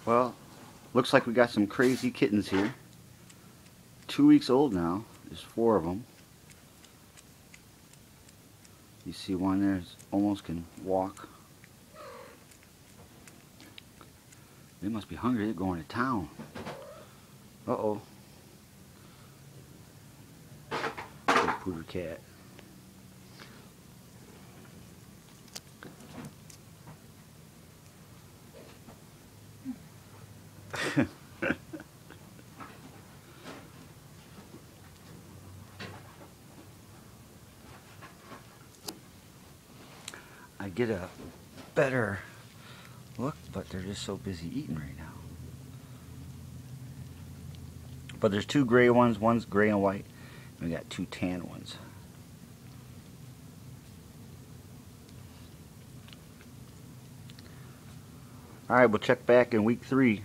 Well, looks like we got some crazy kittens here. 2 weeks old now. There's 4 of them. You see one there almost can walk. They must be hungry. They're going to town. Uh-oh. Little pooter cat. I get a better look, but they're just so busy eating right now. But there's 2 gray ones, one's gray and white, and we got 2 tan ones. Alright, we'll check back in week 3.